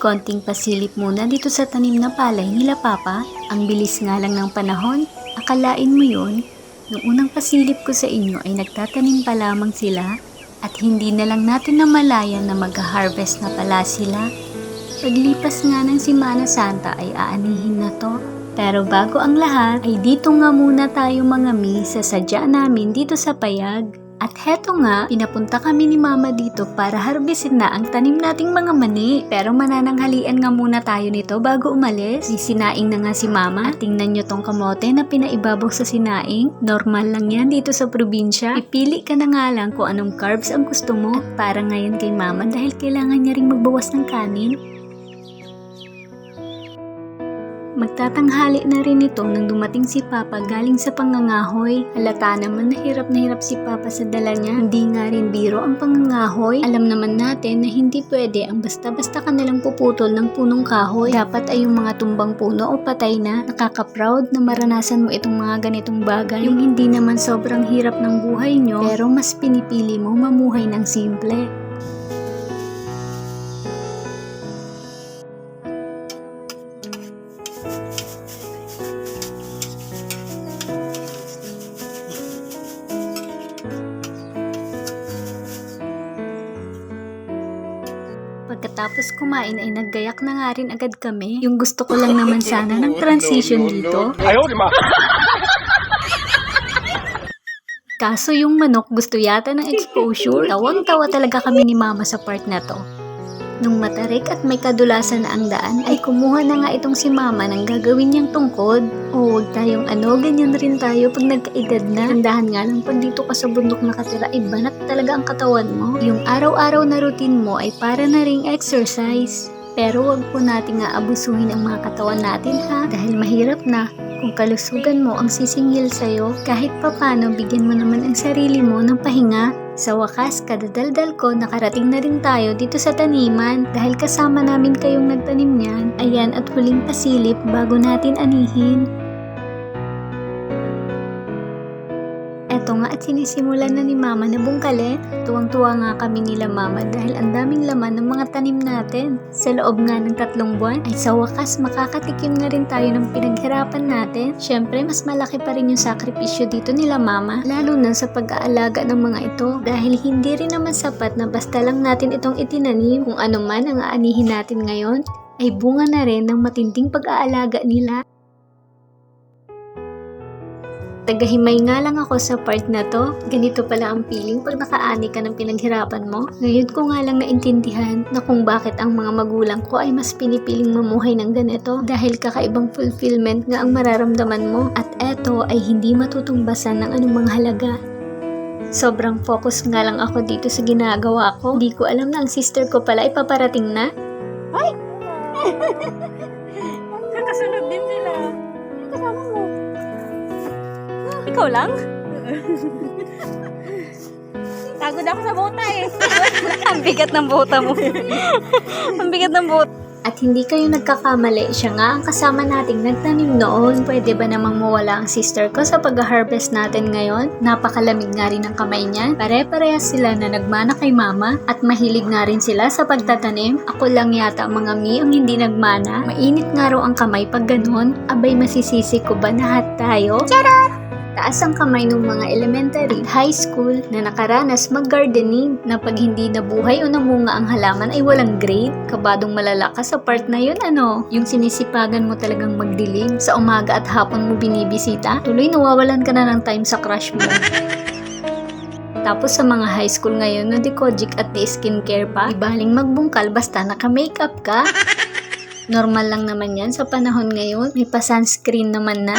Konting pasilip muna dito sa tanim na palay nila Papa. Ang bilis nga lang ng panahon. Akalain mo yun? Nung unang pasilip ko sa inyo ay nagtatanim pa lamang sila at hindi na lang natin namalayan na mag-harvest na pala sila. Paglipas nga ng Semana Santa ay aanihin na to. Pero bago ang lahat ay dito nga muna tayo mga mi sa sadya namin dito sa Payag. At heto nga, pinapunta kami ni Mama dito para harbisin na ang tanim nating mga mani. Pero manananghalian nga muna tayo nito bago umalis. Sisinaing na nga si Mama. At tingnan nyo tong kamote na pinaibabaw sa sinaing. Normal lang yan dito sa probinsya. Ipili ka na nga lang kung anong carbs ang gusto mo. At para ngayon kay Mama dahil kailangan niya ring magbawas ng kanin. Magtatanghali na rin ito nang dumating si Papa galing sa pangangahoy. Halata naman na hirap si Papa sa dala niya. Hindi nga rin biro ang pangangahoy. Alam naman natin na hindi pwede ang basta-basta ka nalang puputol ng punong kahoy. Dapat ay yung mga tumbang puno o patay na. Nakaka-proud na maranasan mo itong mga ganitong bagay. Yung hindi naman sobrang hirap ng buhay nyo, pero mas pinipili mo mamuhay ng simple. Pagkatapos kumain ay naggayak na nga rin agad kami. Yung gusto ko lang naman sana ng transition dito. Kaso yung manok gusto yata ng exposure. Tawang-tawa talaga kami ni Mama sa part na to. Nung matarik at may kadulasan na ang daan, ay kumuha na nga itong si Mama ng gagawin niyang tungkod. O huwag tayong ganyan rin tayo pag nagkaedad na. Tandahan nga lang pag dito ka sa bundok nakatira, banat talaga ang katawan mo. Yung araw-araw na routine mo ay para na ring exercise. Pero wag po natin nga abusuhin ang mga katawan natin ha, dahil mahirap na. Kung kalusugan mo ang sisingil sa'yo, kahit papano bigyan mo naman ang sarili mo ng pahinga. Sa wakas, kadadaldal ko, nakarating na rin tayo dito sa taniman. Dahil kasama namin kayong nagtanim niyan, ayan at huling pasilip bago natin anihin. Eto nga at sinisimulan na ni Mama na bungkalin. Tuwang-tuwa nga kami nila Mama dahil ang daming laman ng mga tanim natin. Sa loob nga ng 3 buwan ay sa wakas makakatikim na rin tayo ng pinaghirapan natin. Syempre mas malaki pa rin yung sakripisyo dito nila Mama, lalo na sa pag-aalaga ng mga ito. Dahil hindi rin naman sapat na basta lang natin itong itinanim. Kung ano man ang aanihin natin ngayon ay bunga na rin ng matinding pag-aalaga nila. Tagahimay nga lang ako sa part na to. Ganito pala ang feeling pag nakaani ka ng pinaghirapan mo. Ngayon ko nga lang naintindihan na kung bakit ang mga magulang ko ay mas pinipiling mamuhay ng ganito dahil kakaibang fulfillment nga ang mararamdaman mo at eto ay hindi matutumbasan ng anumang halaga. Sobrang focus nga lang ako dito sa ginagawa ko. Hindi ko alam na ang sister ko pala ay paparating na. Ay! Kakasunod din sila. Kasama mo. Ikaw lang? Pagod ako sa bota eh. Ang bigat ng bota mo. Ang bigat ng bota. At hindi kayo nagkakamali, siya nga ang kasama nating nagtanim noon. Pwede ba namang mawala ang sister ko sa pag-harvest natin ngayon? Napakalamig nga rin ng kamay niya. Pare-parehas sila na nagmana kay Mama at mahilig nga rin sila sa pagtatanim. Ako lang yata mga mi ang hindi nagmana. Mainit nga raw ang kamay pag ganun. Abay masisisi ko ba lahat tayo? Charot! Taas ang kamay ng mga elementary at high school na nakaranas mag-gardening na pag hindi nabuhay o namunga ang halaman ay walang grade. Kabadong malalakas sa part na yun ano? Yung sinisipagan mo talagang magdilim. Sa umaga at hapon mo binibisita, tuloy nawawalan ka na ng time sa crush mo. Tapos sa mga high school ngayon na di kojic at di skincare pa, ibaling magbungkal basta naka-makeup ka. Normal lang naman yan sa panahon ngayon, may pa-sunscreen naman na.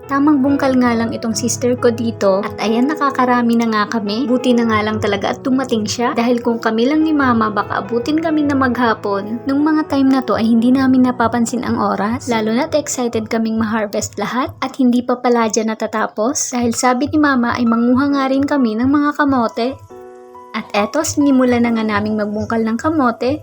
Tamang bungkal nga lang itong sister ko dito at ayan nakakarami na nga kami. Buti na nga lang talaga at dumating siya dahil kung kami lang ni Mama baka abutin kami na maghapon. Nung mga time na to ay hindi namin napapansin ang oras lalo na't excited kaming ma-harvest lahat at hindi pa pala dyan natatapos dahil sabi ni Mama ay manguha nga rin kami ng mga kamote. At eto sinimulan na nga naming magbungkal ng kamote.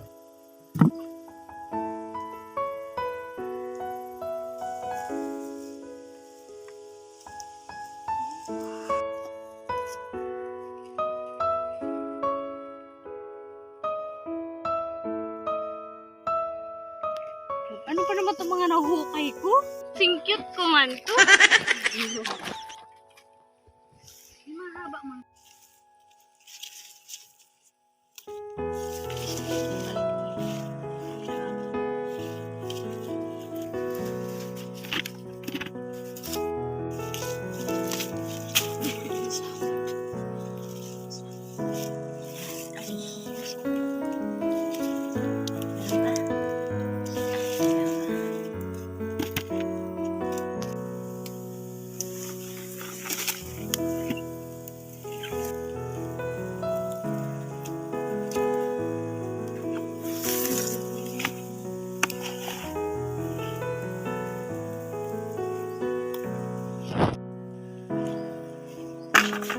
Ano pa naman itong mga nahuhukay ko? Singkit ko man to. Mahaba man.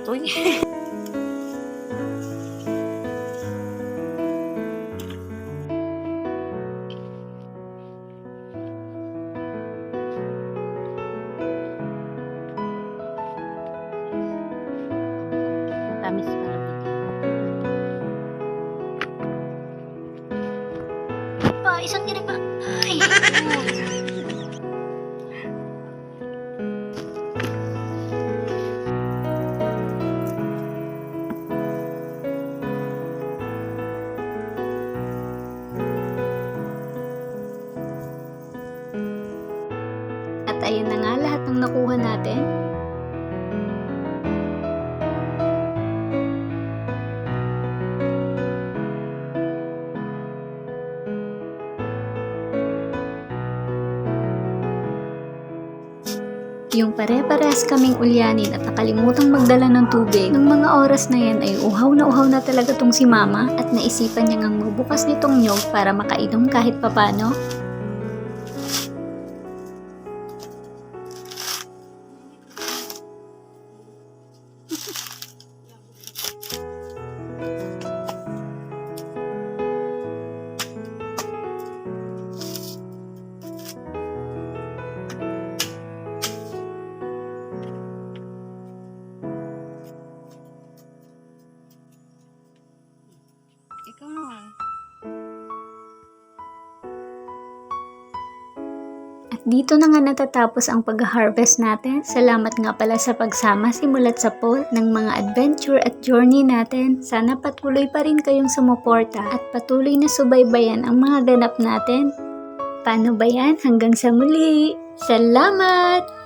Uy. Tamis pa rin. Pa, isang gini pa. Ay. At ayun na nga lahat ng nakuha natin. Yung pare-parehas kaming ulyanin at nakalimutang magdala ng tubig. Nung mga oras na yan ay uhaw na talaga tong si mama at naisipan niya ngang magbukas nitong nyog para makainom kahit papano. Ikaw naman. At dito na nga natatapos ang pag-harvest natin. Salamat nga pala sa pagsama simulat sa poll ng mga adventure at journey natin. Sana patuloy pa rin kayong sumuporta at patuloy na subaybayan ang mga ganap natin. Paano ba yan? Hanggang sa muli! Salamat!